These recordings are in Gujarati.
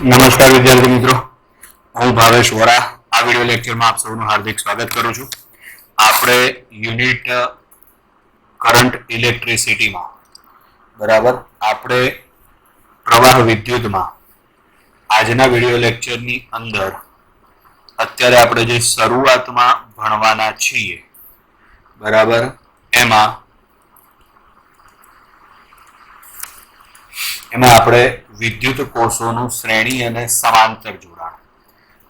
નમસ્કાર વિદ્યાર્થી મિત્રો, હું ભાવેશ વોરા આ વિડિયો લેક્ચરમાં આપ સૌનું હાર્દિક સ્વાગત કરું છું. આપણે યુનિટ કરંટ ઇલેક્ટ્રિસિટીમાં બરાબર આપણે પ્રવાહ વિદ્યુતમાં આજના વિડિયો લેક્ચરની અંદર અત્યારે આપણે જે શરૂઆતમાં ભણવાના છીએ બરાબર એમાં આપણે વિદ્યુત કોષોનું શ્રેણી અને સમાંતર જોડાણ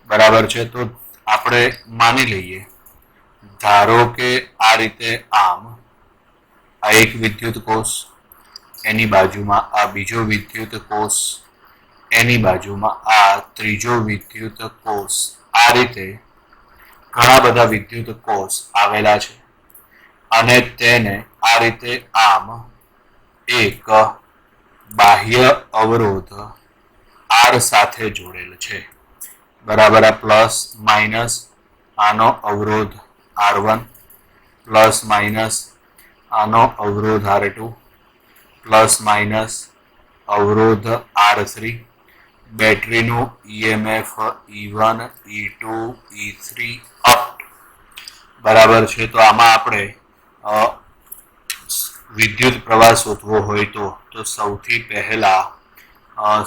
બરાબર છે. તો આપણે માની લઈએ, ધારો કે આ રીતે આમ આ એક વિદ્યુત કોષ, એની બાજુમાં આ બીજો વિદ્યુત કોષ, એની બાજુમાં આ ત્રીજો વિદ્યુત કોષ, આ રીતે ઘણા બધા વિદ્યુત કોષ આવેલા છે અને તેને આ રીતે આમ એક બાહ્ય અવરોધ R સાથે જોડેલ છે બરાબર. આ પ્લસ માઇનસ આનો અવરોધ R1 પ્લસ માઇનસ આનો અવરોધ R2 પ્લસ માઇનસ અવરોધ R3, બેટરીનું EMF E1 E2 E3 up બરાબર છે. તો આમાં આપણે વિદ્યુત પ્રવાહ શોધવો હોય તો સૌથી પહેલા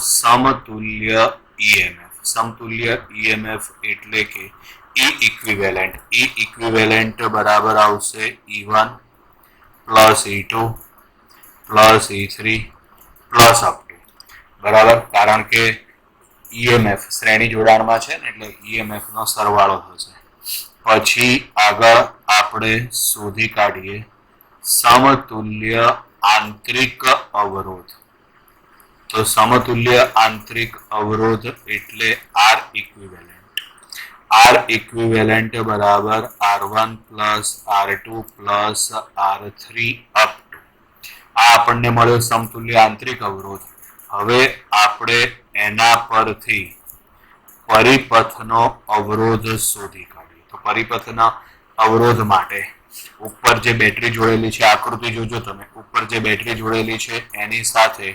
સમતુલ્ય EMF એટલે કે E ઇક્વિવેલેન્ટ બરાબર આવશે E1 plus E2 plus E3 plus up to બરાબર. કારણ કે EMF શ્રેણી જોડાણમાં છે ને એટલે EMF નો સરવાળો થશે. પછી આગળ આપણે શોધી કાઢીએ સમતુલ્ય આંતરિક અવરોધ. તો સમતુલ્ય આંતરિક અવરોધ એટલે R ઇક્વિવેલેન્ટ બરાબર R1 plus R2 plus R3 up to આ આપણને મળ્યો સમતુલ્ય આંતરિક અવરોધ. હવે આપણે એના પરથી પરિપથનો અવરોધ શોધી કાઢીએ. તો પરિપથના અવરોધ માટે ઉપર જે બેટરી જોડેલી છે, આકૃતિ જોજો તમે, ઉપર જે બેટરી જોડેલી છે એની સાથે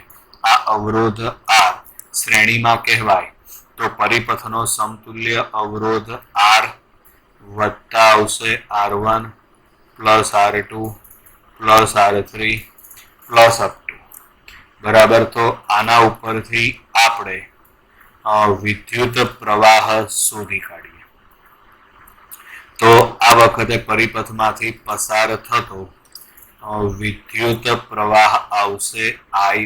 આ અવરોધ R શ્રેણીમાં કહેવાય. તો પરિપથનો સમતુલ્ય અવરોધ R વત્તા આવશે R1 plus R2 plus R3 plus up to બરાબર. તો આના ઉપરથી આપણે વિદ્યુત પ્રવાહ શોધી કાઢીએ. તો આ વખતે પરિપથમાંથી પસાર થતો વિદ્યુત પ્રવાહ આવશે I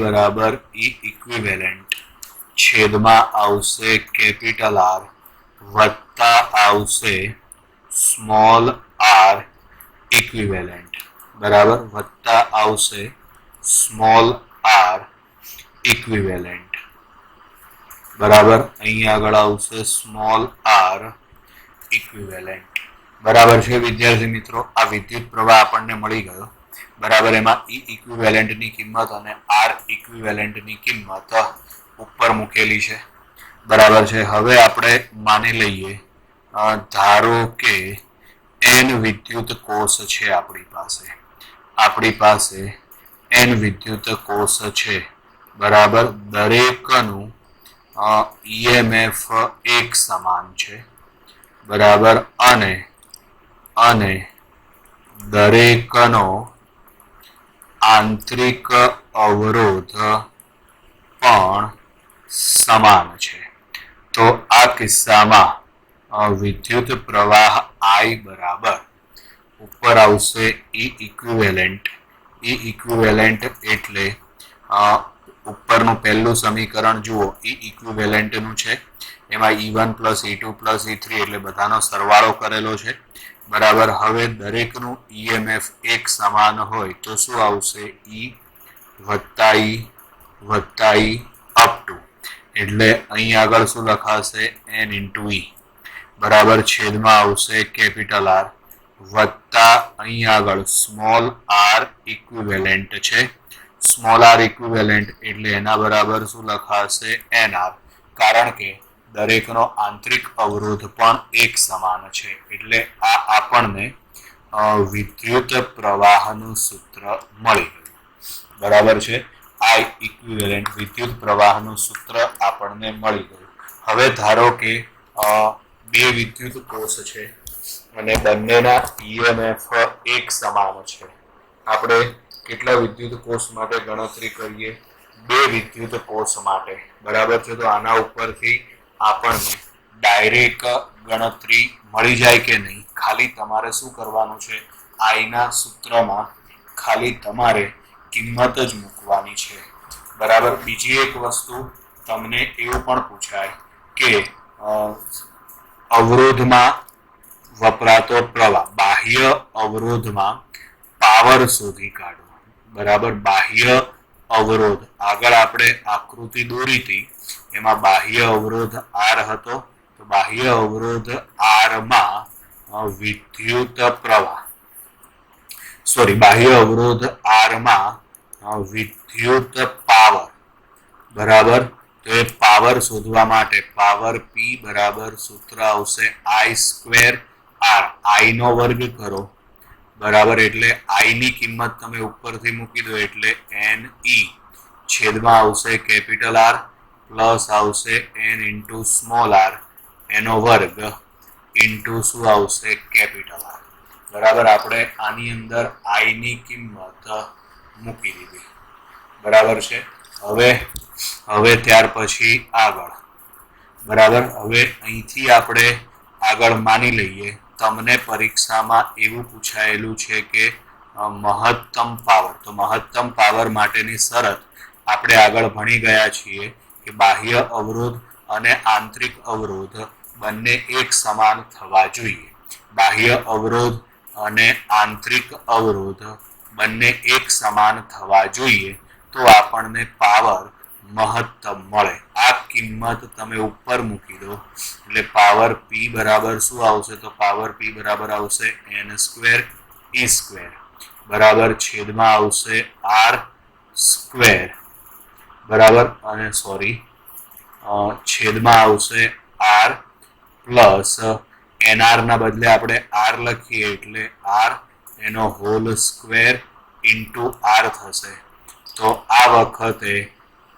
બરાબર E ઇક્વિવેલેન્ટ છેદમાં આવશે કેપિટલ R વત્તા આવશે સ્મોલ r ઇક્વિવેલેન્ટ બરાબર વત્તા આવશે સ્મોલ r ઇક્વિવેલેન્ટ બરાબર. અહીંયા આગળ આવશે સ્મોલ r ઇક્વિવેલેન્ટ બરાબર છે વિદ્યાર્થી મિત્રો. આ વિદ્યુત પ્રવાહ આપણને મળી ગયો બરાબર. એમાં E ઇક્વિવેલેન્ટની કિંમત અને R ઇક્વિવેલેન્ટની કિંમત ઉપર મૂકેલી છે બરાબર છે. હવે આપણે માની લઈએ, ધારો કે n વિદ્યુત કોષ છે આપણી પાસે n વિદ્યુત કોષ છે બરાબર. દરેકનું EMF એક સમાન છે બરાબર અને દરેકનો આંતરિક અવરોધ પણ સમાન છે. તો આ કિસ્સામાં વિદ્યુત પ્રવાહ I બરાબર ઉપર આવશે E ઇક્વિવેલેન્ટ એટલે ઉપરનું પહેલું સમીકરણ જુઓ, E ઇક્વિવેલેન્ટનું છે. એમાં E1 plus E2 plus E3 એટલે બધાનો સરવાળો કરેલો છે બરાબર. હવે દરેકનું EMF એક સમાન હોય તો શું આવશે? E વત્તા E અપ ટુ એટલે અહીં આગળ શું લખાશે? N ઇન્ટુ E બરાબર છેદમાં આવશે કેપિટલ R વત્તા અહીં આગળ સ્મોલ r ઇક્વિવેલેન્ટ છે. સ્મોલ r ઇક્વિવેલેન્ટ એટલે એના બરાબર શું લખાશે? NR. કારણ કે દરેકનો આંતરિક અવરોધ પણ એક સમાન છે એટલે આ આપણને વિદ્યુત પ્રવાહનું સૂત્ર મળી ગયું બરાબર છે. આઈ ઇક્વિવેલેન્ટ વિદ્યુત પ્રવાહનું સૂત્ર આપણને મળી ગયું. હવે ધારો કે બે વિદ્યુત કોષ છે અને બંનેના ઈએમએફ એક સમાન છે. આપણે કેટલા વિદ્યુત કોષ માટે ગણતરી કરીએ? બે વિદ્યુત કોષ માટે, બરાબર છે. તો આના ઉપરથી આપણને ડાયરેક્ટ ગણતરી મળી જાય કે નહીં, ખાલી તમારે શું કરવાનું છે, આઈના સૂત્રમાં ખાલી તમારે કિંમત જ મૂકવાની છે, બરાબર. બીજી એક વસ્તુ તમને એવું પણ પૂછાય કે અવરોધમાં વપરાતો પ્રવાહ, બાહ્ય અવરોધમાં પાવર શોધી કાઢો, બરાબર. બાહ્ય અવરોધ આગળ આપણે આકૃતિ દોરી હતી, એમાં બાહ્ય અવરોધ આર હતો. તો બાહ્ય અવરોધ આર માં વિદ્યુત પ્રવાહ, બાહ્ય અવરોધ આર માં વિદ્યુત પાવર, બરાબર. તો એ પાવર શોધવા માટે પાવર પી બરાબર સૂત્ર આવશે આઈ સ્ક્વેર આર, આઈ નો વર્ગ કરો, બરાબર. એટલે આઈ ની કિંમત તમે ઉપરથી મૂકી દો એટલે એન ઈ છેદમાં આવશે કેપિટલ આર પ્લસ આવશે એન ઇન્ટુ સ્મોલ આર એનો વર્ગ ઇન્ટુ શું આવશે કેપિટલ આર, બરાબર. આપણે આની અંદર આઈ ની કિંમત મૂકી દીધી, બરાબર છે. હવે ત્યાર પછી આગળ, બરાબર. હવે અહીંથી આપણે આગળ માની લઈએ તમને પરીક્ષામાં એવું પૂછાયેલું છે કે મહત્તમ પાવર. તો મહત્તમ પાવર માટેની શરત આપણે આગળ ભણી ગયા છીએ કે બાહ્ય અવરોધ અને આંતરિક અવરોધ બંને એક સમાન થવા જોઈએ. બાહ્ય અવરોધ અને આંતરિક અવરોધ બંને એક સમાન થવા જોઈએ તો આપણને પાવર મહત્તમ મળે. આ કિંમત તમે ઉપર મૂકી દો એટલે પાવર પી બરાબર શું આવશે? તો પાવર પી બરાબર આવશે એન સ્ક્વેર ઈ સ્ક્વેર, બરાબર, છેદમાં આવશે આર સ્ક્વેર, બરાબર. અને છેદમાં આવશે આર પ્લસ એનઆર ના બદલે આપણે આર લખીએ એટલે આર એનો હોલ સ્ક્વેર ઇન્ટુ આર થશે. તો આ વખતે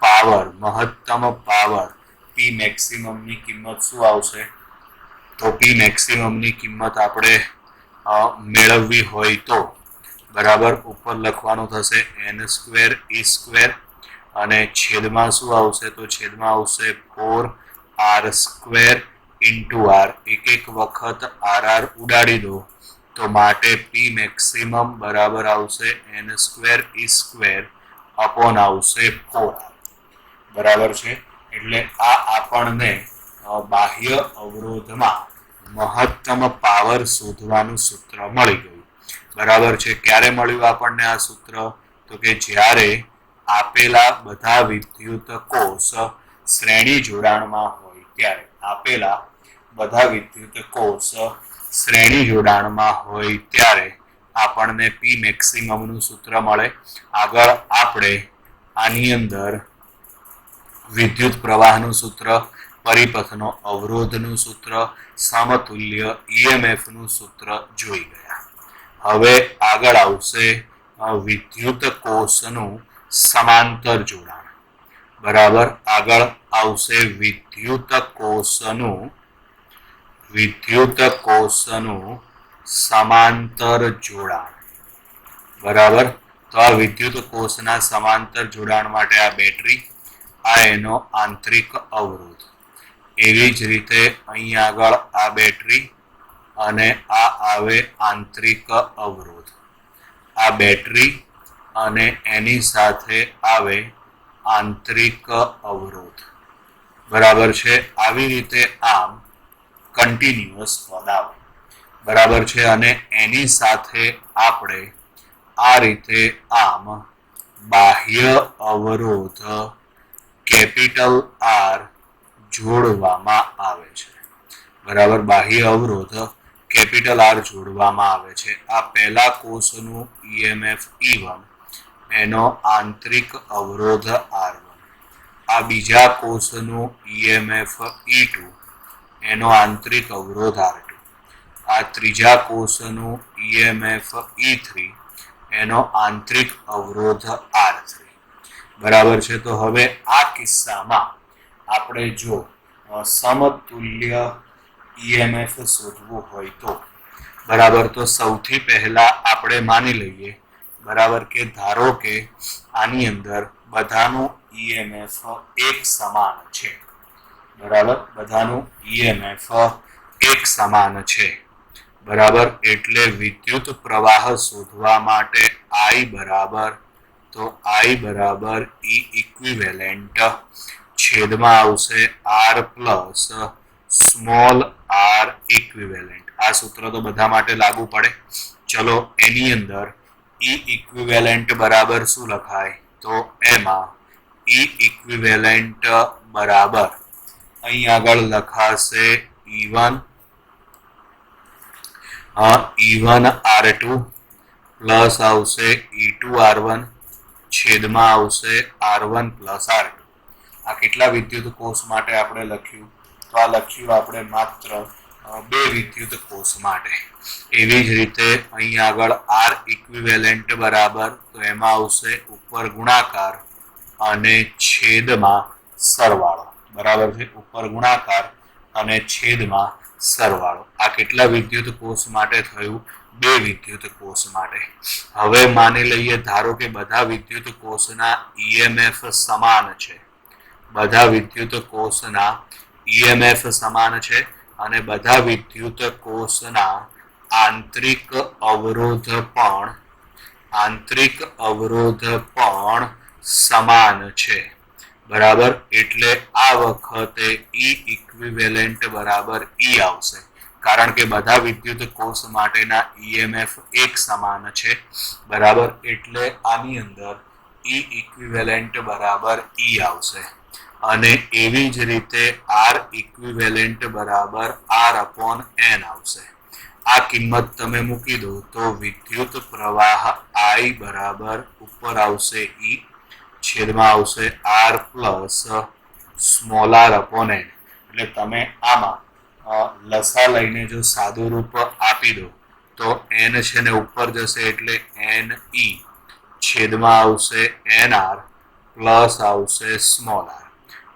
પાવર, મહત્તમ પાવર પી મેક્સિમમ ની કિંમત શું આવશે? તો પી મેક્સિમમ ની કિંમત આપણે મેળવવી હોય તો, બરાબર, ઉપર લખવાનું થશે એન સ્ક્વેર ઈ સ્ક્વેર અને છેદમાં શું આવશે? તો છેદમાં આવશે 4r સ્ક્વેર ઇન્ટુ આર. એક વખત આર ઉડાડી દો તો માટે પી મેક્સિમમ બરાબર આવશે એન સ્ક્વેર ઈ સ્ક્વેર અપોન આવશે 4r, બરાબર છે. એટલે આ આપણને બાહ્ય અવરોધમાં મહત્તમ પાવર શોધવાનું સૂત્ર મળી ગયું, બરાબર છે. ક્યારે મળ્યું આપણને આ સૂત્ર? તો કે જ્યારે આપેલા બધા વિદ્યુત કોષ શ્રેણી જોડાણમાં હોય ત્યારે, આપેલા બધા વિદ્યુત કોષ શ્રેણી જોડાણમાં હોય ત્યારે આપણને પી મેક્સિમમ નું સૂત્ર મળે. આગળ આપણે આની અંદર વિદ્યુત પ્રવાહનું સૂત્ર, પરિપથનો અવરોધનું સૂત્ર, સમતુલ્ય ઈએમએફ નું સૂત્ર જોઈ ગયા. હવે આગળ આવશે વિદ્યુત કોષનું સમાંતર જોડાણ, બરાબર. આગળ આવશે વિદ્યુત કોષનું સમાંતર જોડાણ, બરાબર. તો આ વિદ્યુત કોષના સમાંતર જોડાણ માટે આ બેટરી, આ એનો આંતરિક અવરોધ. એવી જ રીતે અહીં આગળ આ બેટરી અને આ આવે આંતરિક અવરોધ. આ બેટરી અને એની સાથે આવે આંતરિક અવરોધ, બરાબર છે. આવી રીતે આમ કન્ટિન્યુઅસ પદ આવે, બરાબર છે. અને એની સાથે આપણે આ રીતે આમ બાહ્ય અવરોધ કેપિટલ આર જોડવામાં આવે છે, બરાબર. બાહ્ય અવરોધ કેપિટલ આર જોડવામાં આવે છે. આ પહેલા કોષનું ઈએમએફ E1 એનો આંતરિક અવરોધ R1, આ બીજા કોષનું ઈએમએફ E2 એનો આંતરિક અવરોધ R2, આ ત્રીજા કોષનું ઈએમએફ E3 એનો આંતરિક અવરોધ R3, બરાબર છે. તો હવે આ કિસ્સામાં આપણે જો સમતુલ્ય ઈએમએફ શોધવું હોય તો બરાબર, તો સૌથી પહેલા આપણે માની લઈએ બરાબર કે ધારો કે આની અંદર બધાનું ઈએમએફ એક સમાન છે. બરાબર, બધાનું ઈએમએફ એક સમાન છે. બરાબર, એટલે વિદ્યુત પ્રવાહ શોધવા માટે I બરાબર, તો I બરાબર E ઇક્વિવેલેન્ટ છેદમાં આવશે R plus small r equivalent. આ સૂત્ર તો બધા માટે લાગુ પડે. ચલો એની અંદર E ઇક્વિવેલેન્ટ બરાબર શું લખાય, તો એમાં E ઇક્વિવેલેન્ટ બરાબર અહીં આગળ લખાશે E1 R2 પ્લસ આવશે E2 R1 છેદમાં આવશે R1 પ્લસ R2. આ કેટલા વિદ્યુત કોષ માટે આપણે લખ્યું, તો આ લખ્યું આપણે માત્ર બે વિદ્યુત કોષ માટે. એવી જ રીતે અહીં આગળ R ઇક્વિવેલેન્ટ બરાબર, તો એમાં આવશે ઉપર ગુણાકાર અને છેદમાં સરવાળો. બરાબર છે, ઉપર ગુણાકાર અને છેદમાં સરવાળો. આ કેટલા વિદ્યુત કોષ માટે થયું, બે વિદ્યુત કોષ માટે. હવે માની લઈએ ધારો કે બધા વિદ્યુત કોષના ઈએમએફ સમાન છે. બધા વિદ્યુત કોષના ઈએમએફ સમાન છે અને બધા વિદ્યુત કોષના આંતરિક અવરોધ પણ સમાન છે. બરાબર, એટલે આ વખતે E ઇક્વિવેલેન્ટ બરાબર E આવશે, કારણ કે બધા વિદ્યુત કોષ માટેના ઈએમએફ એક સમાન છે. બરાબર, એટલે આની અંદર E ઇક્વિવેલેન્ટ બરાબર E આવશે. અને એવી જ રીતે R ઇક્વિવેલેન્ટ બરાબર R/N આવશે. આ કિંમત તમે મૂકી દો તો વિદ્યુત પ્રવાહ I બરાબર ઉપર આવશે E છેદમાં આવશે R પ્લસ સ્મોલ r/N. એટલે તમે આમાં લસા લઈને જો સાદું રૂપ આપી દો તો n છે ને ઉપર જશે એટલે NE છેદમાં આવશે NR પ્લસ આવશે સ્મોલ r.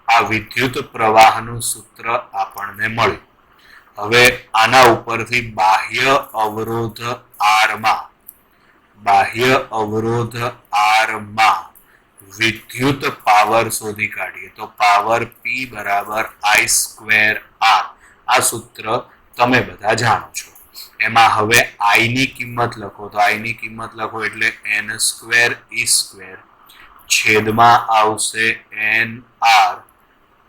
આ વિદ્યુત પ્રવાહનું સૂત્ર આપણને મળ્યું. હવે આના ઉપરથી બાહ્ય અવરોધ R માં વિદ્યુત પાવર શોધી કાઢીએ તો પાવર P બરાબર I² R. આ સૂત્ર તમે બધા જાણો છો. એમાં હવે I ની કિંમત લખો, તો I ની કિંમત લખો એટલે N² E² છેદમાં આવશે NR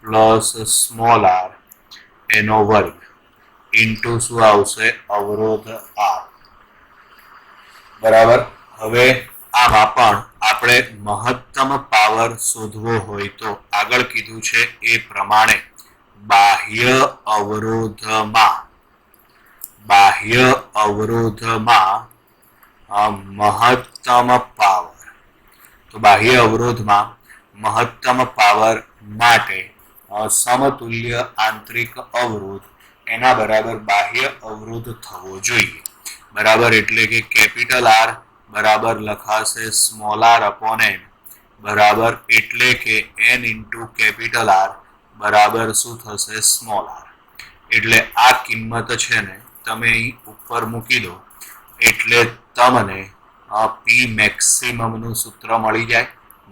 પ્લસ સ્મોલ r એનો વર્ગ ઇન્ટુ શું આવશે અવરોધ R. બરાબર, હવે આમાં પણ આપણે મહત્તમ પાવર શોધવો હોય તો આગળ કીધું છે એ પ્રમાણે બાહ્ય અવરોધમાં મહત્તમ પાવર. તો બાહ્ય અવરોધમાં મહત્તમ પાવર માટે સમતુલ્ય આંતરિક અવરોધ એના બરાબર બાહ્ય અવરોધ થવો જોઈએ. બરાબર, એટલે કે કેપિટલ R બરાબર લખાશે સ્મોલ r/N બરાબર, એટલે કે N ઇન્ટુ કેપિટલ R બરાબર શું થશે સ્મોલ r. એટલે આ કિંમત છે ને તમે અહીં ઉપર મૂકી દો એટલે તમને P મેક્સિમમ નું સૂત્ર મળી જાય,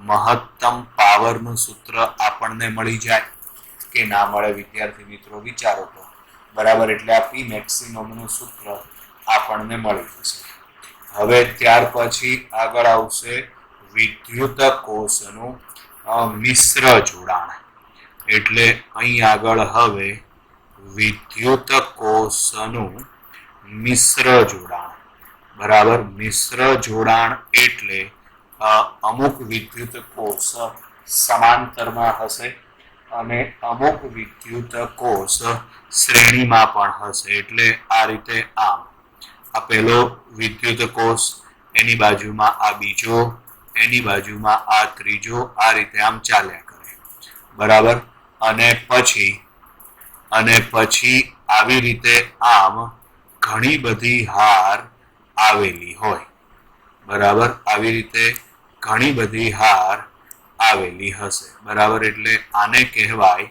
મહત્તમ પાવર નું સૂત્ર આપણને મળી જાય કે ના મળે વિદ્યાર્થી મિત્રો, વિચારો તો. બરાબર, એટલે આ P મેક્સિમમ નું સૂત્ર આપણને મળી જશે. હવે ત્યાર પછી આગળ આવશે વિદ્યુત કોષનું મિશ્ર જોડાણ. એટલે અહીં આગળ હવે વિદ્યુત કોષનું મિશ્ર જોડાણ. બરાબર, મિશ્ર જોડાણ એટલે અમુક વિદ્યુત કોષ સમાંતરમાં હશે અને અમુક વિદ્યુત કોષ શ્રેણીમાં પણ હશે. એટલે આ રીતે આમ આ પહેલો વિદ્યુત કોષ, એની બાજુમાં આ બીજો, એની બાજુમાં આ ત્રીજો, આ રીતે આમ ચાલ્યા કરે. બરાબર, અને પછી આવી રીતે આમ ઘણી બધી હાર આવેલી હોય. બરાબર, આવી રીતે ઘણી બધી હાર આવેલી હશે. બરાબર, એટલે આને કહેવાય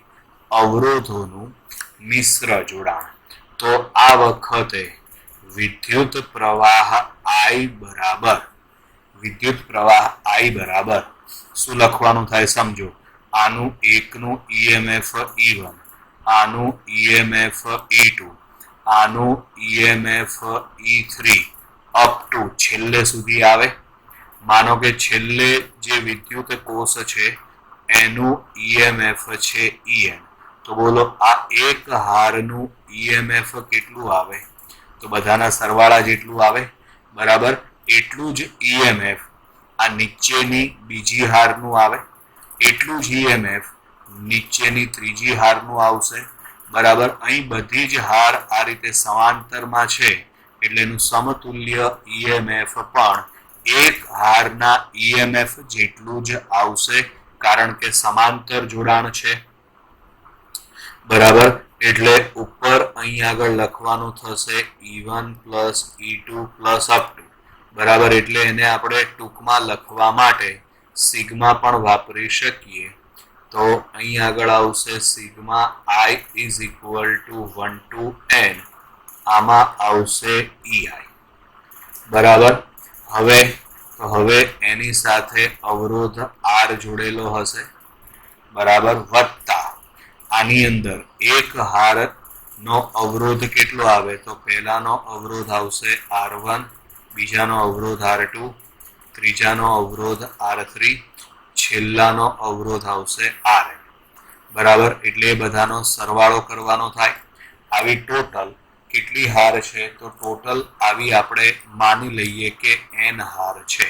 અવરોધોનું મિશ્ર જોડાણ. તો આ વખતે વિદ્યુત પ્રવાહ I બરાબર શું લખવાનું થાય સમજો. આનું એકનું EMF E1, આનું EMF E2, આનું EMF E3 અપ ટુ છેલ્લે સુધી આવે. માનો કે છેલ્લે જે વિદ્યુત કોષ છે એનું EMF છે En. તો બોલો આ એક હારનું EMF કેટલું આવે? તો બધાના સરવાળા જેટલું આવે. બરાબર, એટલું જ EMF આ નીચેની બીજી હારનું આવે, એટલું જ EMF નીચેની ત્રીજી હારનું આવશે. બરાબર, અહીં બધી જ હાર આ રીતે સમાંતરમાં છે એટલે એનું સમતુલ્ય EMF પણ એક હારના EMF જેટલું જ આવશે, કારણ કે સમાંતર જોડાણ છે. બરાબર, એટલે ઉપર અહીં આગળ લખવાનું થશે E1 plus E2 plus up to. બરાબર, એટલે એને આપણે ટૂંકમાં લખવા માટે સિગ્મા પણ વાપરી શકીએ. તો અહીં આગળ આવશે sigma I is equal to 1 to n, આમાં આવશે EI. બરાબર, હવે એની સાથે અવરોધ R જોડેલો હશે. બરાબર, વત્તા આની અંદર એક હાર નો અવરોધ કેટલો આવે? તો પહેલાનો અવરોધ આવશે R1, બીજાનો અવરોધ R2, ત્રીજાનો અવરોધ R3, છેલ્લાનો અવરોધ આવશે Rn. બરાબર, એટલે બધાનો સરવાળો કરવાનો થાય. આવી ટોટલ કેટલી હાર છે? તો ટોટલ આવી આપણે માની લઈએ કે n હાર છે.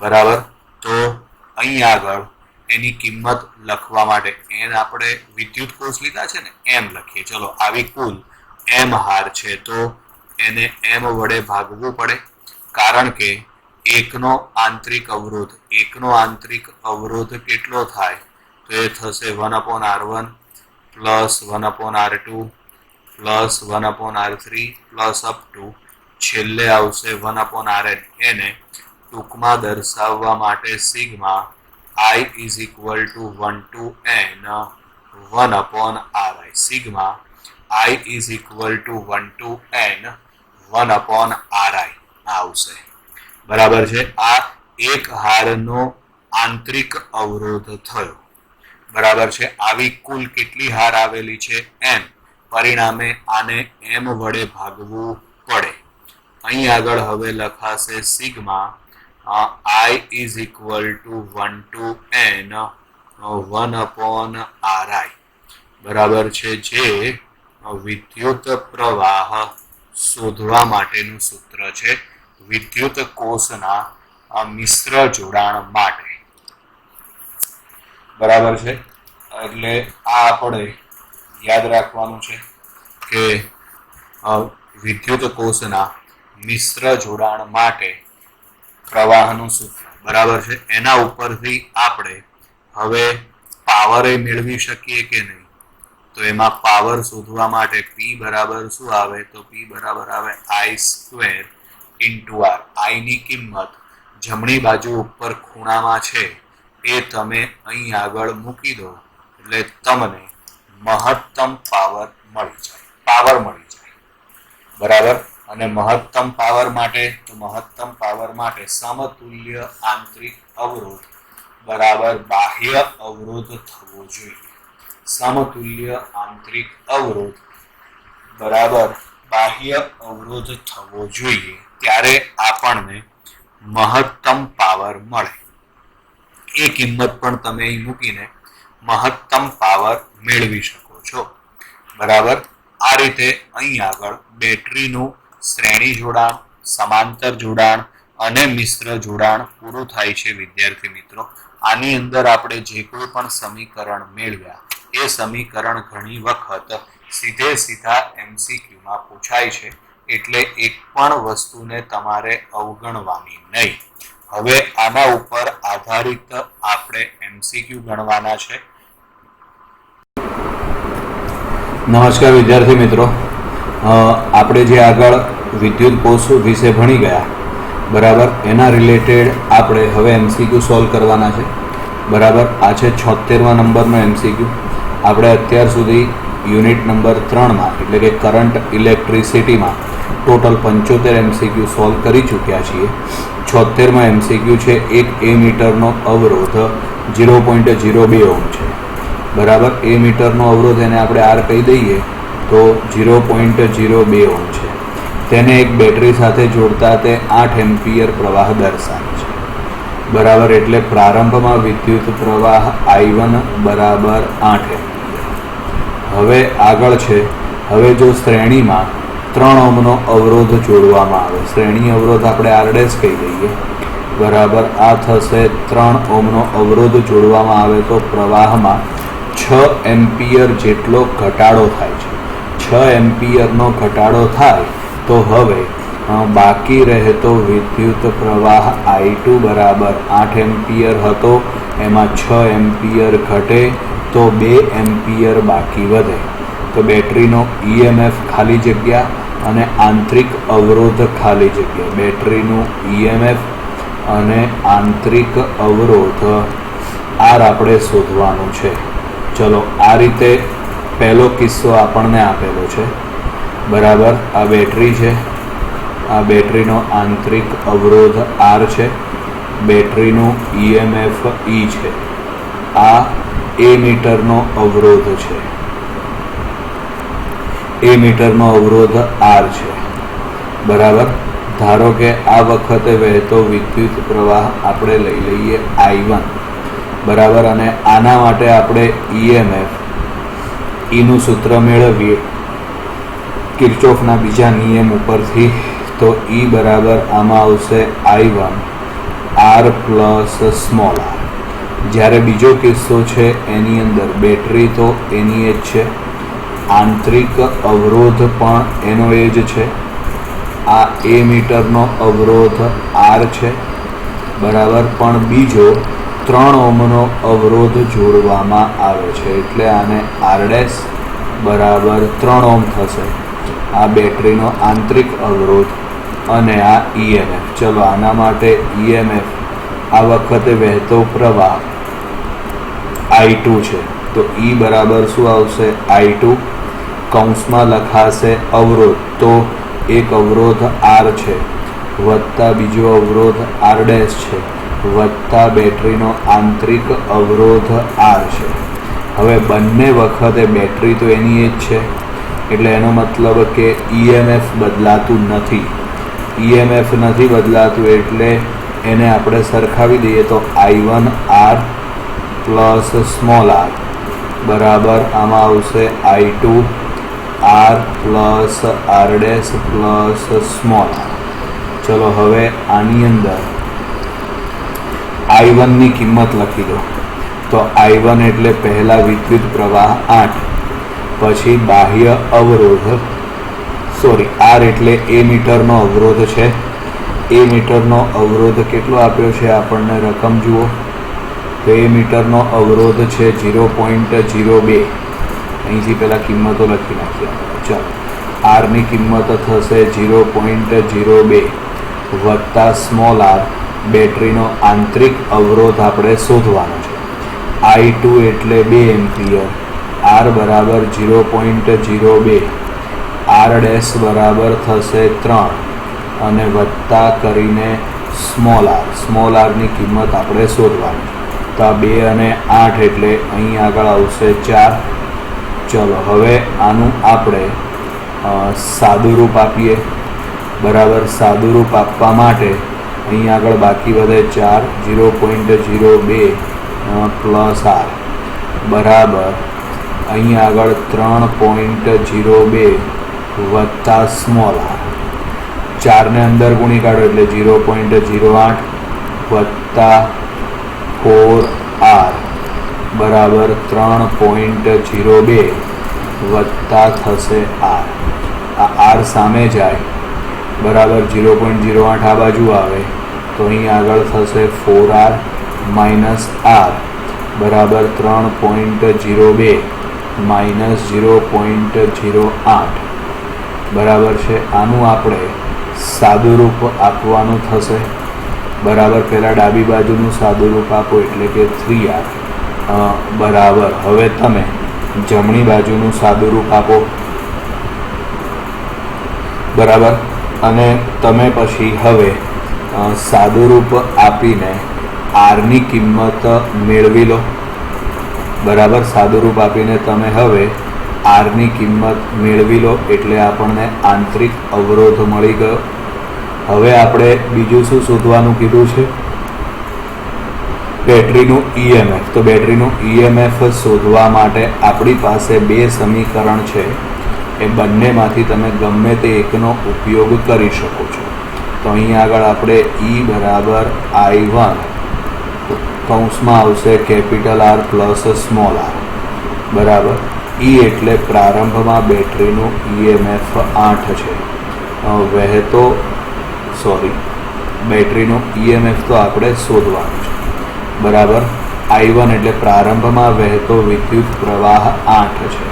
બરાબર, તો અહીં આગળ એની કિંમત લખવા માટે n આપણે વિદ્યુત કોષ લીધા છે ને, m લખીએ. ચલો, આવી કુલ m હાર છે તો એને m વડે ભાગવું પડે, કારણ કે એકનો આંતરિક અવરોધ કેટલો થાય? તો એ થશે 1/R1 plus 1/R2 plus 1/R3 plus up to છેલ્લે આવશે 1/Rn. એને ટૂંકમાં દર્શાવવા માટે sigma I is equal to 1 to n 1/Ri. Sigma I is equal to 1 to n 1/Ri આવશે. બરાબર છે, આ એક હારનો આંતરિક અવરોધ થયો. બરાબર છે, આવી કુલ કેટલી હાર આવેલી છે? m. પરિણામે આને m વડે ભાગવું પડે. અહીં આગળ હવે લખાશે sigma I is equal to 1 to n 1/Ri. બરાબર છે, જે વિદ્યુત પ્રવાહ શોધવા માટેનું સૂત્ર છે વિદ્યુત કોષના મિશ્ર જોડાણ માટે. બરાબર છે, એટલે આ આપણે યાદ રાખવાનું છે કે વિદ્યુત કોષના મિશ્ર જોડાણ માટે પ્રવાહનું સૂત્ર. બરાબર છે, એના ઉપરથી આપણે હવે પાવર મેળવી શકીએ કે નહીં? તો એમાં પાવર શોધવા માટે P બરાબર શું આવે? તો P બરાબર આવે I² into R. I ની કિંમત જમણી બાજુ ઉપર ખૂણામાં છે એ તમે અહીં આગળ મૂકી દો એટલે તમને મહત્તમ પાવર મળી જાય. બરાબર, અને મહત્તમ પાવર માટે સમતુલ્ય આંતરિક અવરોધ બરાબર બાહ્ય અવરોધ થવો જોઈએ. સમતુલ્ય આંતરિક અવરોધ બરાબર બાહ્ય અવરોધ થવો જોઈએ, ત્યારે આપણને મહત્તમ પાવર મળે. એ કિંમત પણ તમે અહીં મૂકીને મહત્તમ પાવર મેળવી શકો છો. બરાબર, આ રીતે અહીં આગળ બેટરીનું શ્રેણી જોડાણ, સમાંતર જોડાણ અને મિશ્ર જોડાણ પૂરું થાય છે. વિદ્યાર્થી મિત્રો, આની અંદર આપણે જે કોઈ પણ સમીકરણ મેળવ્યા એ સમીકરણ ઘણી વખત સીધા MCQમાં પૂછાય છે, એટલે એક પણ વસ્તુને તમારે અવગણવાની નહીં. હવે આના ઉપર આધારિત આપણે MCQ ગણવાના છે. નમસ્કાર વિદ્યાર્થી મિત્રો, આપણે જે આગળ વિદ્યુત કોષ વિશે ભણી ગયા, બરાબર, એના રિલેટેડ આપણે હવે MCQ સોલ્વ કરવાના છે. બરાબર. આ છે 76મા નંબરનો MCQ. આપણે અત્યાર સુધી યુનિટ નંબર 3માં એટલે કે કરંટ ઇલેક્ટ્રિસિટીમાં ટોટલ 75 MCQ સોલ્વ કરી ચૂક્યા છીએ. 76મા MCQ છે 1 મીટરનો અવરોધ 0.02 ઓહ્મ છે. બરાબર. મીટરનો અવરોધ એને આપણે આર કહી દઈએ તો 0.02 ઓહ્મ છે. તેને એક બેટરી સાથે જોડતા તે 8 એમ્પિયર પ્રવાહ દર્શાવે છે. બરાબર. એટલે પ્રારંભમાં વિદ્યુત પ્રવાહ I1 બરાબર 8 એમ્પિયર. હવે આગળ છે, હવે જો શ્રેણીમાં 3 ઓહ્મનો અવરોધ જોડવામાં આવે, શ્રેણી અવરોધ આપણે R' કહી દઈએ. બરાબર. આ થશે 3 ઓહ્મનો અવરોધ જોડવામાં આવે તો પ્રવાહમાં 6 એમ્પિયર જેટલો ઘટાડો થાય છે. 6 એમ્પિયરનો ઘટાડો થાય તો હવે બાકી રહેતો વિદ્યુત પ્રવાહ I2 બરાબર 8 એમ્પિયર હતો, એમાં 6 એમ્પિયર ઘટે તો 2 એમ્પિયર બાકી વધે. તો બેટરીનો EMF ખાલી જગ્યા અને આંતરિક અવરોધ ખાલી જગ્યા, બેટરીનું EMF અને આંતરિક અવરોધ આર આપણે શોધવાનું છે. ચલો, આ રીતે પહેલો કિસ્સો આપણને આપેલો છે. બરાબર. આ બેટરી છે, આ બેટરીનો આંતરિક અવરોધ આર છે, બેટરીનું EMF E છે, આ મીટરનો અવરોધ છે, મીટરનો અવરોધ આર છે. બરાબર. ધારો કે આ વખતે વહેતો વિદ્યુત પ્રવાહ આપણે લઈ લઈએ I1. બરાબર. અને આના માટે આપણે EMF નું સૂત્ર મેળવીએ કિર્ચોફના બીજા નિયમ ઉપરથી. તો E બરાબર આમાં આવશે I1 R plus small r. જ્યારે બીજો કિસ્સો છે એની અંદર બેટરી તો એની એ જ છે, આંતરિક અવરોધ પણ એનો એ જ છે. આ મીટરનો અવરોધ R છે. બરાબર. પણ બીજો 3 ઓહ્મનો અવરોધ જોડવામાં આવે છે એટલે આને R' બરાબર 3 ઓહ્મ થશે. આ બેટરીનો આંતરિક અવરોધ અને આ EMF. ચલો, આના માટે EMF આ વખતે વહેતો પ્રવાહ I2 છે તો E બરાબર શું આવશે? I2 કૌંસમાં લખાશે અવરોધ, તો એક અવરોધ R છે વત્તા બીજો અવરોધ R' છે વત્તા બેટરીનો આંતરિક અવરોધ R છે. હવે બંને વખતે બેટરી તો એની એ જ છે એટલે એનો મતલબ કે EMF બદલાતું નથી. EMF નથી બદલાતું એટલે એને આપણે સરખાવી દઈએ તો I1 R plus small r બરાબર આમાં આવશે I2 R plus R' plus small r. ચલો, હવે આની અંદર I1 ની કિંમત લખી દો. તો I1 એટલે પહેલા વિદ્યુત પ્રવાહ 8, પછી બાહ્ય અવરોધ R એટલે મીટરનો અવરોધ છે. મીટરનો અવરોધ કેટલો આપ્યો છે આપણને રકમ જુઓ તો મીટરનો અવરોધ છે 0.02. અહીંથી પહેલાં કિંમતો લખી નાખીએ. ચાલો, આરની કિંમત થશે 0.02 વત્તા સ્મોલ r, બેટરીનો આંતરિક અવરોધ આપણે શોધવાનો છે. I2 એટલે 2 એમ્પિયર, R બરાબર 0.02, R' બરાબર થશે 3 અને વત્તા કરીને સ્મોલ r ની કિંમત આપણે શોધવાની. તો આ 2 અને 8 એટલે અહીં આગળ આવશે 4. ચલો, હવે આનું આપણે સાદું રૂપ આપીએ. બરાબર. સાદું રૂપ આપવા માટે અહીં આગળ બાકી વધે 4, 0.02 પ્લસ r બરાબર અહીં આગળ 3.02 વત્તા સ્મોલ r. 4ને અંદર ગુણી કાઢો એટલે 0.08 વત્તા 4r બરાબર 3.02 વત્તા થશે r. આ r સામે જાય બરાબર 0.08 આ બાજુ આવે તો અહીં આગળ થશે 4r માઇનસ r બરાબર 3.02 માઇનસ 0.08 બરાબર છે. આનું આપણે સાદું રૂપ આપવાનું થશે. બરાબર. પહેલાં ડાબી બાજુનું સાદુરૂપ આપો એટલે કે 3r બરાબર. હવે તમે જમણી બાજુનું સાદુરૂપ આપો બરાબર. અને તમે પછી હવે સાદુરૂપ આપીને આરની કિંમત મેળવી લો બરાબર. સાદુરૂપ આપીને તમે હવે આરની કિંમત મેળવી લો એટલે આપણને આંતરિક અવરોધ મળી ગયો. હવે આપણે બીજું શું શોધવાનું કીધું છે? બેટરીનું EMF. તો બેટરીનું EMF શોધવા માટે આપણી પાસે બે સમીકરણ છે. એ બંનેમાંથી તમે ગમે તે એકનો ઉપયોગ કરી શકો છો. તો અહીં આગળ આપણે E બરાબર I1 કૌંસમાં આવશે capital R plus small r બરાબર. E એટલે પ્રારંભમાં બેટરીનું EMF 8 છે. બેટરીનું EMF તો આપણે શોધવાનું છે બરાબર. I1 એટલે પ્રારંભમાં વહેતો વિદ્યુત પ્રવાહ 8 છે.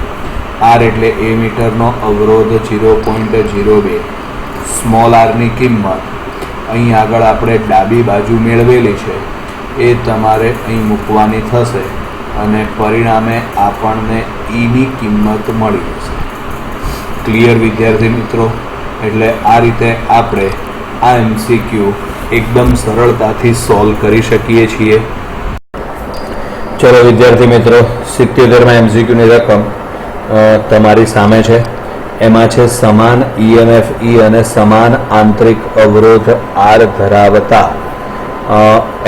R એટલે એમીટરનો અવરોધ 0.02. સ્મોલ આરની કિંમત અહીં આગળ આપણે ડાબી બાજુ મેળવેલી છે એ તમારે અહીં મૂકવાની થશે અને પરિણામે આપણને Eની કિંમત મળી જશે. ક્લિયર વિદ્યાર્થી મિત્રો? એટલે આ રીતે આપણે આ MCQ એકદમ સરળતાથી સોલ્વ કરી શકીએ છીએ. ચલો વિદ્યાર્થી મિત્રો, 77માં MCQની રકમ તમારી સામે છે. એમાં છે સમાન EMF E અને સમાન આંતરિક અવરોધ R ધરાવતા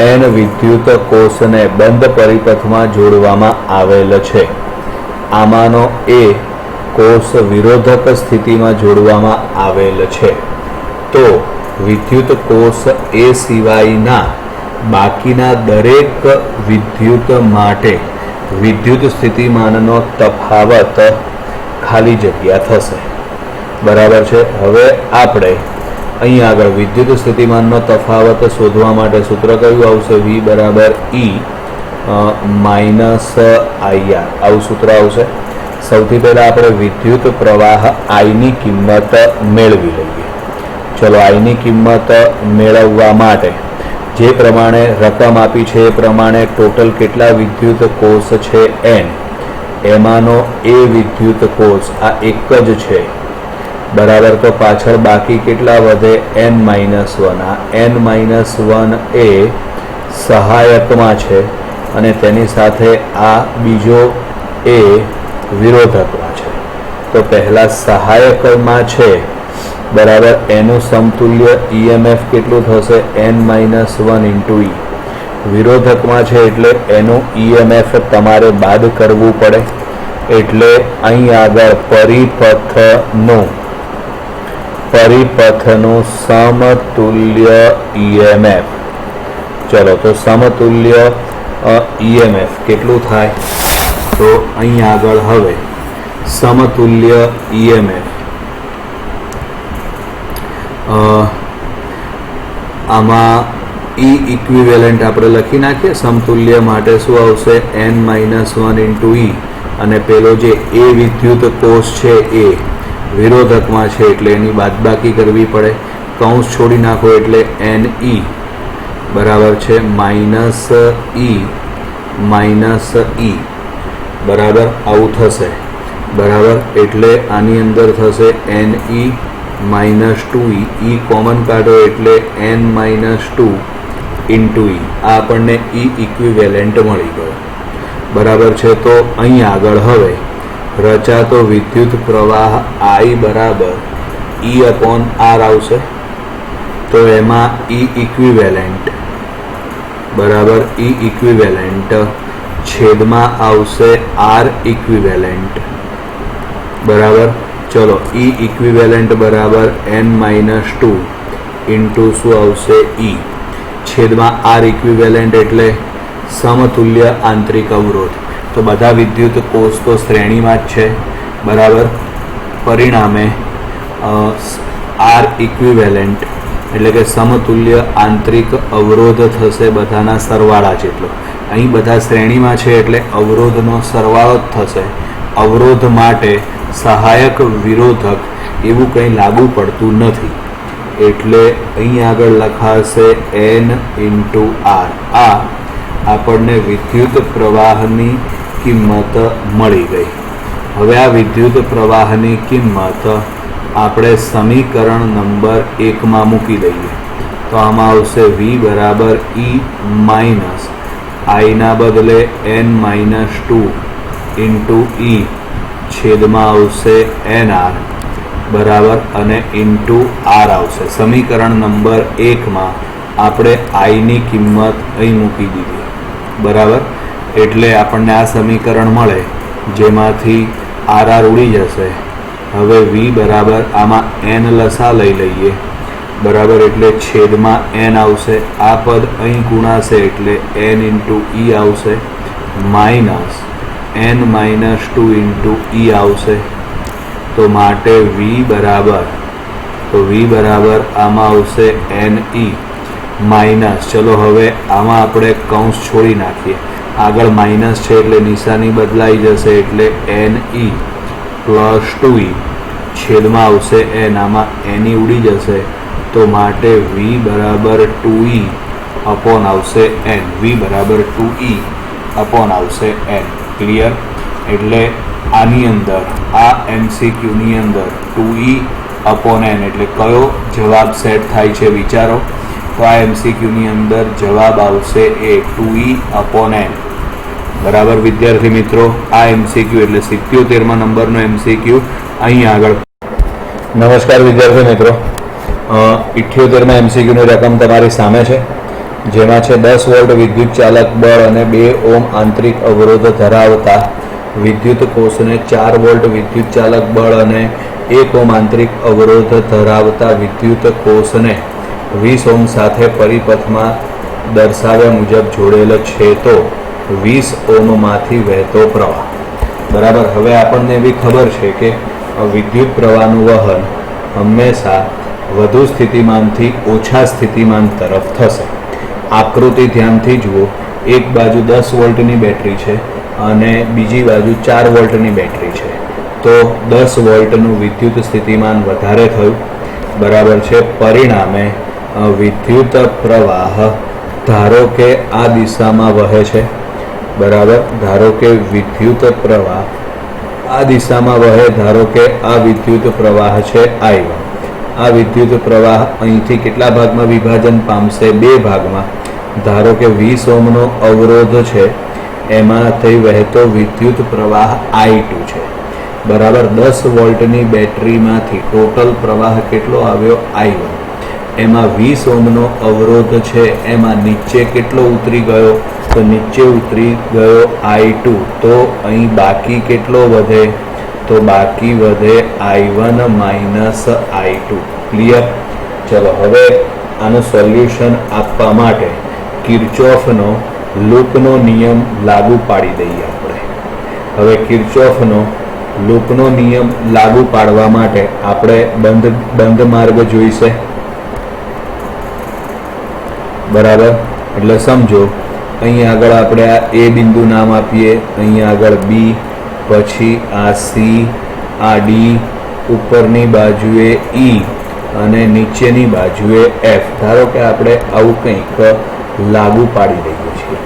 N વિદ્યુત કોષને બંધ પરિપથમાં જોડવામાં આવેલ છે. આમાંનો એ કોષ વિરોધક સ્થિતિમાં જોડવામાં આવેલ છે. તો વિદ્યુત કોષ એ સિવાયના બાકીના દરેક વિદ્યુત માટે વિદ્યુત સ્થિતિમાનનો તફાવત ખાલી જગ્યા થશે બરાબર છે. હવે આપણે અહીં આગળ વિદ્યુત સ્થિતિમાનનો તફાવત શોધવા માટે સૂત્ર કયું આવશે? V બરાબર E માઇનસ IR આવું સૂત્ર આવશે. સૌથી પહેલાં આપણે વિદ્યુત પ્રવાહ Iની કિંમત મેળવી લઈએ. ચલો, Iની કિંમત મેળવવા માટે જે પ્રમાણે રકમ આપી છે એ પ્રમાણે ટોટલ કેટલા વિદ્યુત કોષ છે? N. એમાંનો એ વિદ્યુત કોષ આ એક જ છે બરાબર. તો પાછળ બાકી કેટલા વધે? N-1. આ N-1 એ સહાયકમાં છે અને તેની સાથે આ બીજો એ વિરોધકમાં છે. તો પહેલા સહાયકમાં છે બરાબર. એનું સમતુલ્ય EMF કેટલું થશે? N-1 into E. વિરોધકમાં છે એટલે એનું EMF તમારે બાદ કરવું પડે. એટલે અહીં આગળ પરિપથનું સમતુલ્ય EMF. ચલો, તો સમતુલ્ય EMF કેટલું થાય? તો અહીં આગળ હવે સમતુલ્ય EMF આમાં E ઇક્વિવેલન્ટ આપણે લખી નાખીએ. સમતુલ્ય માટે શું આવશે? N-1 into E. અને પેલો જે એ વિદ્યુત કોષ છે એ વિરોધકમાં છે એટલે એની બાદબાકી કરવી પડે. કૌંસ છોડી નાખો એટલે NE બરાબર છે માઇનસ E બરાબર. આવું થશે બરાબર. એટલે આની અંદર થશે NE minus 2E. E common કાઢો એટલે N-2 ઇન્ટુ E. આ આપણને E ઇક્વિવેલન્ટ મળી ગયો બરાબર છે. તો અહીં આગળ હવે રચાતો વિદ્યુત પ્રવાહ I બરાબર E અપોન R આવશે. તો એમાં E ઇક્વિવેલન્ટ બરાબર E ઇક્વિવેલન્ટ છેદમાં આવશે R ઇક્વિવેલન્ટ બરાબર. ચલો, E ઇક્વિવેલન્ટ બરાબર N-2 ઇન્ટુ શું આવશે? E છેદમાં R ઇક્વિવેલન્ટ એટલે સમતુલ્ય આંતરિક અવરોધ. તો બધા વિદ્યુત કોષ તો શ્રેણીમાં જ છે બરાબર. પરિણામે R ઇક્વિવેલન્ટ એટલે કે સમતુલ્ય આંતરિક અવરોધ થશે બધાના સરવાળા જેટલો. અહીં બધા શ્રેણીમાં છે એટલે અવરોધનો સરવાળો જ થશે. અવરોધ માટે સહાયક વિરોધક એવું કંઈ લાગુ પડતું નથી. એટલે અહીં આગળ લખાશે n ઇન્ટુ r. આ આપણને વિદ્યુત પ્રવાહની કિંમત મળી ગઈ. હવે આ વિદ્યુત પ્રવાહની કિંમત આપણે સમીકરણ નંબર 1માં મૂકી દઈએ તો આમાં આવશે v બરાબર e માઇનસ આઈના બદલે n-2 ઇન્ટુ e છેદમાં આવશે nr બરાબર અને ઇન્ટુ r આવશે. સમીકરણ નંબર 1માં આપણે આઈની કિંમત અહીં મૂકી દીધી બરાબર, એટલે આપણને આ સમીકરણ મળે જેમાંથી r ઉડી જશે. હવે v બરાબર આમાં n લસા લઈ લઈએ બરાબર, એટલે છેદમાં n આવશે. આ પદ અહીં ગુણાશે એટલે n ઇન્ટુ e આવશે માઇનસ n-2 ઇન્ટુ e આવશે. તો માટે v બરાબર આમાં આવશે ne માઇનસ, ચલો હવે આમાં આપણે કૌંસ છોડી નાખીએ, આગળ માઇનસ છે એટલે નિશાની બદલાઈ જશે એટલે ne પ્લસ 2e છેદમાં આવશે n, આમાં ne ઉડી જશે તો માટે v બરાબર 2e અપોન આવશે n. v બરાબર 2e અપોન આવશે n. ક્લિયર? એટલે આની અંદર આ MCQની અંદર 2e અપોન n એટલે કયો જવાબ સેટ થાય છે વિચારો. તો આ MCQની અંદર જવાબ આવશે એ 2e અપોન n બરાબર. વિદ્યાર્થી મિત્રો, આ MCQ એટલે 77મા નંબરનો MCQ અહીં આગળ. નમસ્કાર વિદ્યાર્થી મિત્રો, 78મા MCQની રકમ તમારી સામે છે, જેમાં છે 10 વોલ્ટ વિદ્યુત ચાલક બળ અને 2 ઓહ્મ આંતરિક અવરોધ ધરાવતા વિદ્યુત કોષને 4 વોલ્ટ વિદ્યુત ચાલક બળ અને 1 ઓહ્મ આંતરિક અવરોધ ધરાવતા વિદ્યુત કોષને 20 ઓહ્મ સાથે પરિપથમાં દર્શાવ્યા મુજબ જોડેલ છે તો 20 ઓહ્મમાંથી વહેતો પ્રવાહ બરાબર. હવે આપણને એવી ખબર છે કે વિદ્યુત પ્રવાહનું વહન હંમેશા વધુ સ્થિતિમાનથી ઓછા સ્થિતિમાન તરફ થશે. આકૃતિ ધ્યાનથી જુઓ, એક બાજુ 10 વોલ્ટની બેટરી છે અને બીજી બાજુ 4 વોલ્ટની બેટરી છે. તો 10 વોલ્ટનું વિદ્યુત સ્થિતિમાન વધારે થયું બરાબર છે. પરિણામે વિદ્યુત પ્રવાહ ધારો કે આ દિશામાં વહે છે બરાબર. ધારો કે વિદ્યુત પ્રવાહ આ દિશામાં વહે, ધારો કે આ વિદ્યુત પ્રવાહ છે I1. આ વિદ્યુત પ્રવાહ અહીંથી કેટલા ભાગમાં વિભાજન પામશે? 2 ભાગમાં. ધારો કે 20 ઓહ્મનો અવરોધ છે એમાંથી વહેતો વિદ્યુત પ્રવાહ I2 છે બરાબર. 10 વોલ્ટની બેટરીમાંથી ટોટલ પ્રવાહ કેટલો આવ્યો? I1. એમાં 20 ઓહ્મનો અવરોધ છે એમાં નીચે કેટલો ઉતરી ગયો? તો નીચે ઉતરી ગયો I2. તો અહીં બાકી કેટલો વધે? તો બાકી વધે I1 માઇનસ I2. ક્લિયર? ચલો હવે આનું સોલ્યુશન આપવા માટે કિર્ચોફનો લૂપનો નિયમ લાગુ પાડી દઈએ આપણે. હવે કિર્ચોફનો લૂપનો નિયમ લાગુ પાડવા માટે આપણે બંધ માર્ગ જોઈશે બરાબર. એટલે સમજો, અહીં આગળ આપણે આ A બિંદુ નામ આપીએ, અહીં આગળ B, પછી આ C, આ D, ઉપરની બાજુએ E અને નીચેની બાજુએ F. ધારો કે આપણે આવું કંઈક લાગુ પાડી દઈએ છીએ.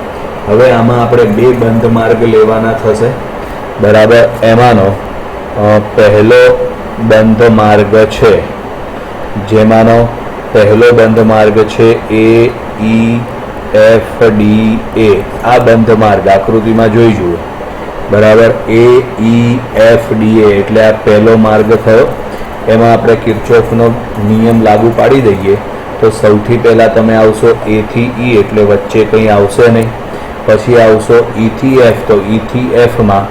હવે આમાં આપણે 2 બંધ માર્ગ લેવાના થશે બરાબર. એમાંનો પહેલો બંધ માર્ગ છે, જેમાંનો પહેલો બંધ માર્ગ છે AEFDA. આ બંધ માર્ગ આકૃતિમાં જોઈ જુઓ બરાબર. AEFDA એટલે આ પહેલો માર્ગ થયો. એમાં આપણે કિર્ચોફનો નિયમ લાગુ પાડી દઈએ તો સૌથી પહેલાં તમે આવશો A થી E એટલે વચ્ચે કંઈ આવશે નહીં. પછી આવશો E થી F, તો E થી Fમાં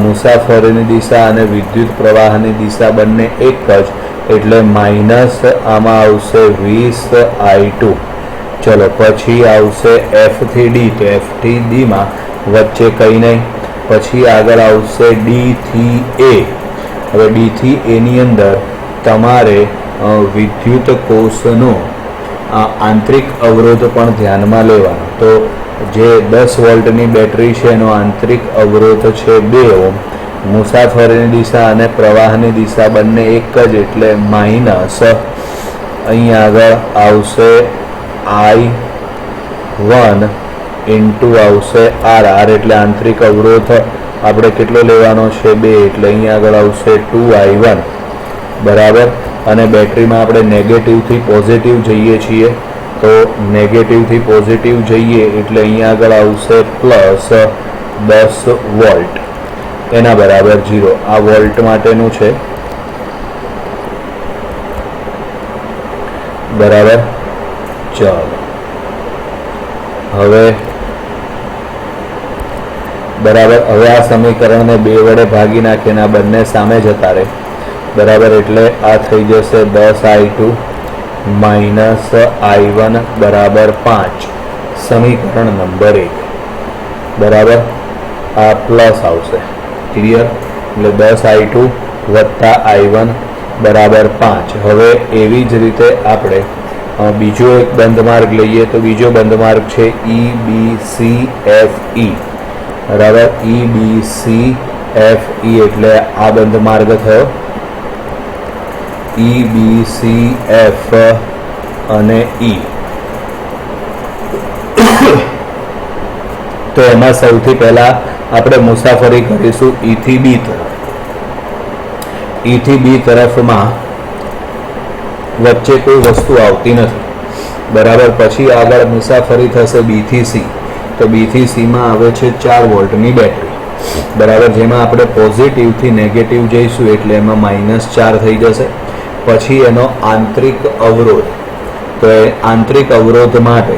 મુસાફરીની દિશા અને વિદ્યુત પ્રવાહની દિશા બંને એક જ, એટલે માઇનસ આમાં આવશે 20 I2. ચલો પછી આવશે F થી D, તો F થી Dમાં વચ્ચે કંઈ નહીં. પછી આગળ આવશે D થી A. હવે D થી Aની અંદર તમારે વિદ્યુત કોષનો આંતરિક અવરોધ પણ ધ્યાનમાં લેવાનો. તો જે 10 વોલ્ટની બેટરી છે એનો આંતરિક અવરોધ છે 2 ઓહ્મ. મુસાફરીની દિશા અને પ્રવાહની દિશા બંને એક જ, એટલે માઇનસ અહીં આગળ આવશે I1 ઇન્ટુ આવશે R એટલે આંતરિક અવરોધ આપણે કેટલો લેવાનો છે 2 એટલે અહીં આગળ આવશે 2I1 બરાબર. અને બેટરીમાં આપણે નેગેટિવથી પોઝિટિવ જઈએ છીએ તો નેગેટિવથી પોઝિટિવ જઈએ એટલે અહીં આગળ આવશે પ્લસ 10 વોલ્ટ એના બરાબર 0. આ વોલ્ટ માટેનું છે બરાબર. ચાલો હવે બરાબર. હવે આ સમીકરણને 2 વડે ભાગી નાખીને આ બંને સામે જતા રહે બરાબર. એટલે આ થઈ જશે 10I2 માઇનસ I1 બરાબર 5. સમીકરણ નંબર 1 બરાબર. આ પ્લસ આવશે ક્લિયર. એટલે 10I2 વત્તા I1 બરાબર 5. હવે એવી જ રીતે આપણે બીજો એક બંધ માર્ગ લઈએ તો બીજો બંધ માર્ગ છે EBCFE બરાબર. EBCFE એટલે આ બંધ માર્ગ થયો EBCF અને E. તો એમાં સૌથી પહેલા આપણે મુસાફરી કરીશું E થી B તરફ. E થી B તરફમાં વચ્ચે કોઈ વસ્તુ આવતી નથી બરાબર. પછી આગળ મુસાફરી થશે B થી C. તો B થી C માં આવે છે 4 વોલ્ટની બેટરી બરાબર. જેમાં આપણે પોઝિટિવથી નેગેટિવ જઈશું એટલે એમાં -4 થઈ જશે. પછી એનો આંતરિક અવરોધ. તો એ આંતરિક અવરોધ માટે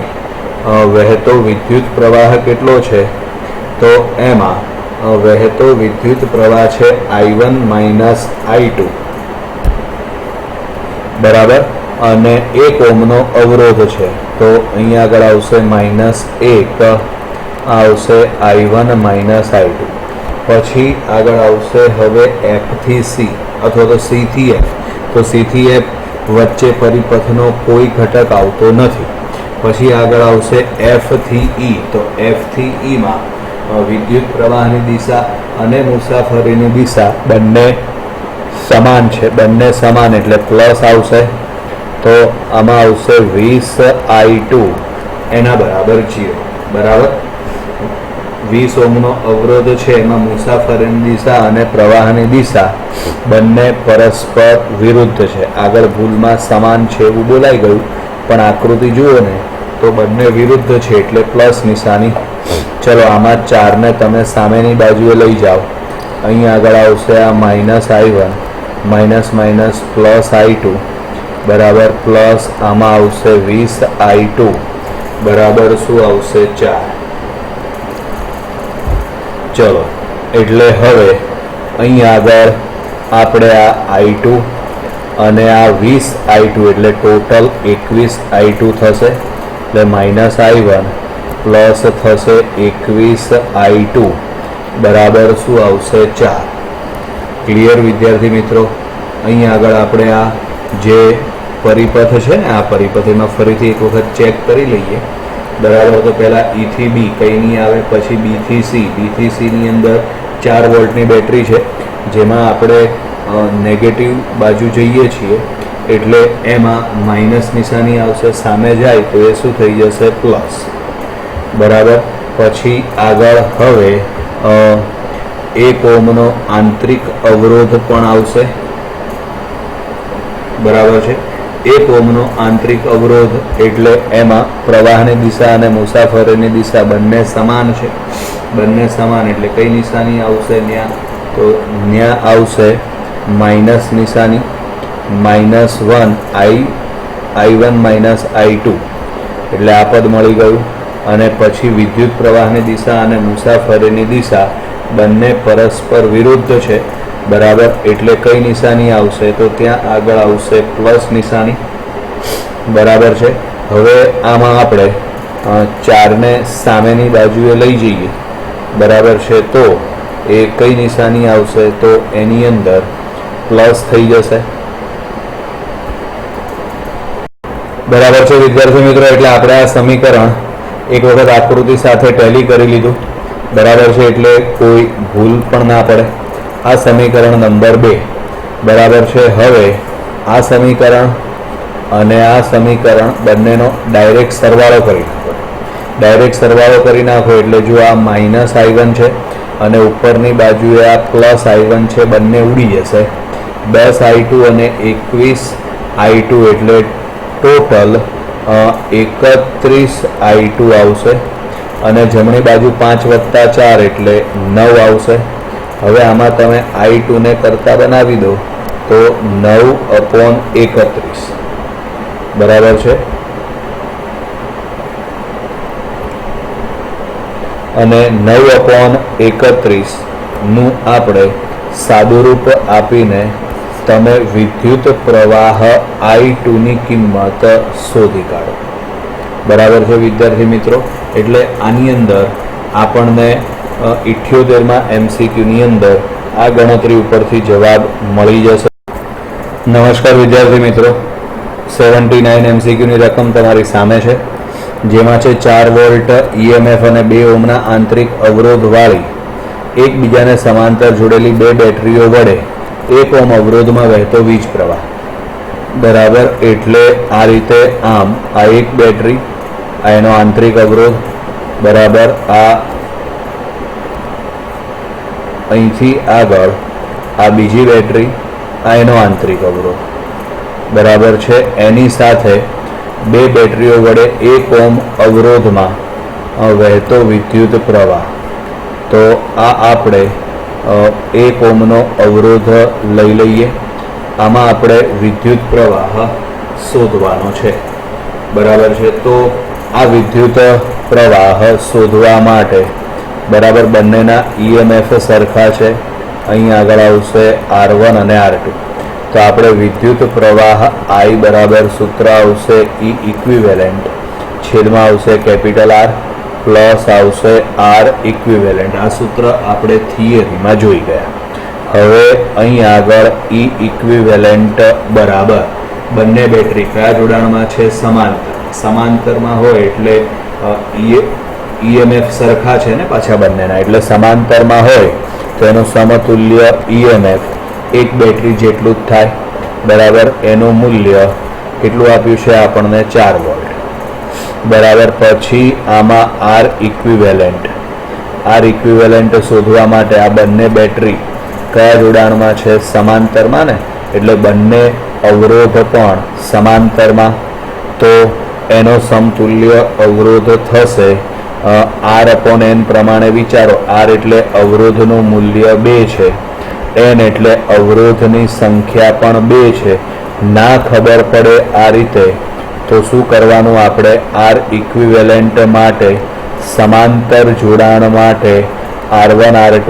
વહેતો વિદ્યુત પ્રવાહ કેટલો છે તો એમાં વહેતો વિદ્યુત પ્રવાહ છે I1 માઇનસ I2 બરાબર. અને 1 ઓહ્મનો અવરોધ છે તો અહીંયા આગળ આવશે -1 આવશે I1 માઇનસ I2. પછી આગળ આવશે હવે F થી C અથવા તો C થી F. તો C થી F વચ્ચે પરિપથનો કોઈ ઘટક આવતો નથી. પછી આગળ આવશે F થી E. તો F થી E માં વિદ્યુત પ્રવાહની દિશા અને મુસાફરીની દિશા બંને સમાન છે. બંને સમાન એટલે પ્લસ આવશે. તો આમાં આવશે 20I2 એના બરાબર 0 બરાબર. 20 ઓહ્મનો અવરોધ છે એમાં મુસાફરીની દિશા અને પ્રવાહની દિશા બંને પરસ્પર વિરુદ્ધ છે. આગળ ભૂલમાં સમાન છે એવું બોલાઈ ગયું પણ આકૃતિ જુઓ ને તો બંને વિરુદ્ધ છે એટલે પ્લસ નિશાની. ચલો આમાં 4 ને તમે સામેની બાજુએ લઈ જાઓ. અહીં આગળ આવશે આ -I1 minus minus plus I2 બરાબર પ્લસ આમાં આવશે 20I2 બરાબર શું આવશે 4. ચલો એટલે હવે અહીં આગળ આપણે આ I2 અને આ 20I2 એટલે ટોટલ 21I2 થશે. એટલે -I1 પ્લસ થશે 21I2 બરાબર શું આવશે 4. ક્લિયર વિદ્યાર્થી મિત્રો. અહીં આગળ આપણે આ જે પરિપથ છે ને આ પરિપથ એમાં ફરીથી એક વખત ચેક કરી લઈએ બરાબર. તો પહેલાં E થી B કંઈ નહીં આવે. પછી B થી C. B થી C ની અંદર 4 વોલ્ટની બેટરી છે જેમાં આપણે નેગેટિવ બાજુ જઈએ છીએ એટલે એમાં માઇનસ નિશાની આવશે. સામે જાય તો એ શું થઈ જશે પ્લસ બરાબર. પછી આગળ હવે 1 ઓહ્મનો આંતરિક અવરોધ પણ આવશે બરાબર છે. 1 ઓહ્મનો આંતરિક અવરોધ એટલે એમાં પ્રવાહની દિશા અને મુસાફરીની દિશા બંને સમાન છે. બંને સમાન એટલે કઈ નિશાની આવશે ત્યાં તો ત્યાં આવશે માઇનસ નિશાની -1 I1 માઇનસ I2 એટલે આ પદ મળી ગયું. અને પછી વિદ્યુત પ્રવાહની દિશા અને મુસાફરીની દિશા બંને પરસ્પર વિરુદ્ધ છે બરાબર. એટલે કઈ નિશાની આવશે તો ત્યાં આગળ આવશે પ્લસ નિશાની બરાબર છે. હવે આમાં આપણે 4 ને સામેની બાજુએ લઈ જઈએ બરાબર છે તો એ કઈ નિશાની આવશે તો એની અંદર પ્લસ થઈ જશે બરાબર છે વિદ્યાર્થી મિત્રો. એટલે આપણે આ સમીકરણ એક વખત આકૃતિ સાથે ટેલી કરી લીધું બરાબર છે. એટલે કોઈ ભૂલ પણ ના પડે. આ સમીકરણ નંબર 2 બરાબર છે. હવે આ સમીકરણ અને આ સમીકરણ બંનેનો ડાયરેક્ટ સરવાળો કરી નાખો. ડાયરેક્ટ સરવાળો કરી નાખો એટલે જો આ -i1 છે અને ઉપરની બાજુએ આ +i1 છે, બંને ઉડી જશે. 10i2 અને 21i2 એટલે ટોટલ 31i2 આવશે. અને જમણી બાજુ 5 + 4 એટલે 9 આવશે. હવે આમાં તમે i2 ને કરતા બનાવી દો તો 9/31 બરાબર છે. અને 9/31 નું આપણે સાદુરૂપ આપીને તમે વિદ્યુત પ્રવાહ i2 ની કિંમત શોધી કાઢો. બરાબર છે વિદ્યાર્થી મિત્રો. એટલે આની અંદર આપણને 78માં MCQની અંદર આ ગણતરી ઉપરથી જવાબ મળી જશે. નમસ્કાર વિદ્યાર્થી મિત્રો, 79 MCQની રકમ તમારી સામે છે, જેમાં છે 4 વોલ્ટ EMF અને 2 ઓહ્મના આંતરિક અવરોધવાળી એકબીજાને સમાંતર જોડેલી 2 બેટરીઓ વડે 1 ઓહ્મ અવરોધમાં વહેતો વીજ પ્રવાહ. બરાબર, એટલે આ રીતે આમ આ એક બેટરી, આ એનો આંતરિક અવરોધ, બરાબર, આ અહીંથી આગળ આ બીજી બેટરી, આ એનો આંતરિક અવરોધ, બરાબર છે. એની સાથે 2 બેટરીઓ વડે 1 ઓહ્મ અવરોધમાં વહેતો વિદ્યુત પ્રવાહ. તો આ આપણે 1 ઓહ્મનો અવરોધ લઈ લઈએ. આમાં આપણે વિદ્યુત પ્રવાહ શોધવાનો છે. બરાબર છે. તો આ વિદ્યુત પ્રવાહ શોધવા માટે બરાબર બંનેના EMF સરખા છે. અહીં આગળ આવશે R1 અને R2. તો આપણે વિદ્યુત પ્રવાહ I બરાબર સૂત્ર આવશે E ઇક્વિવેલેન્ટ છેદમાં આવશે કેપિટલ R પ્લસ આવશે R ઇક્વિવેલેન્ટ. આ સૂત્ર આપણે થિયરીમાં જોઈ ગયા. હવે અહીં આગળ E ઇક્વિવેલેન્ટ બરાબર બંને બેટરી કયા જોડાણમાં છે? સમાંતરમાં હોય એટલે EMF સરખા છે ને પાછા બંનેના, એટલે સમાંતરમાં હોય તો એનું સમતુલ્ય EMF એક બેટરી જેટલું જ થાય. બરાબર, એનું મૂલ્ય કેટલું આપ્યું છે આપણને? 4 વોલ્ટ. બરાબર, પછી આમાં R ઇક્વિવેલેન્ટ શોધવા માટે આ બંને બેટરી કયા જોડાણમાં છે? સમાંતરમાં ને, એટલે બંને અવરોધ પણ સમાંતરમાં. તો એનો સમતુલ્ય અવરોધ થશે R/N પ્રમાણે વિચારો. R એટલે અવરોધનું મૂલ્ય 2 છે, N એટલે અવરોધની સંખ્યા પણ 2 છે. ના ખબર પડે આ રીતે તો શું કરવાનું? આપણે R ઇક્વિવેલેન્ટ માટે સમાંતર જોડાણ માટે R1 R2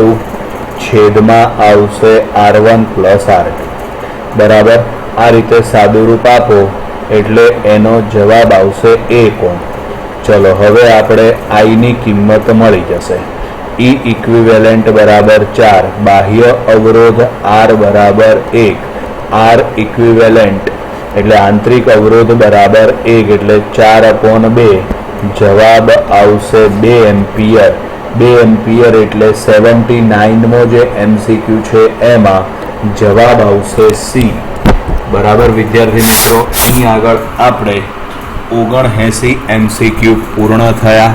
છેદમાં આવશે R1 + R2. બરાબર, આ રીતે સાદુરૂપ આપો એટલે એનો જવાબ આવશે 1 ઓહ્મ. ચલો હવે આપણે I ની કિંમત મળી જશે. E ઇક્વિવેલેન્ટ બરાબર 4, બાહ્ય અવરોધ R બરાબર 1, R ઇક્વિવેલેન્ટ એટલે આંતરિક અવરોધ બરાબર 1 એટલે 4/2. જવાબ આવશે 2 એમ્પિયર. 2 એમ્પિયર એટલે 79મો જે MCQ છે એમાં જવાબ આવશે C. બરાબર વિદ્યાર્થી મિત્રો, અહીં આગળ આપણે 79 MCQ પૂર્ણ થયા.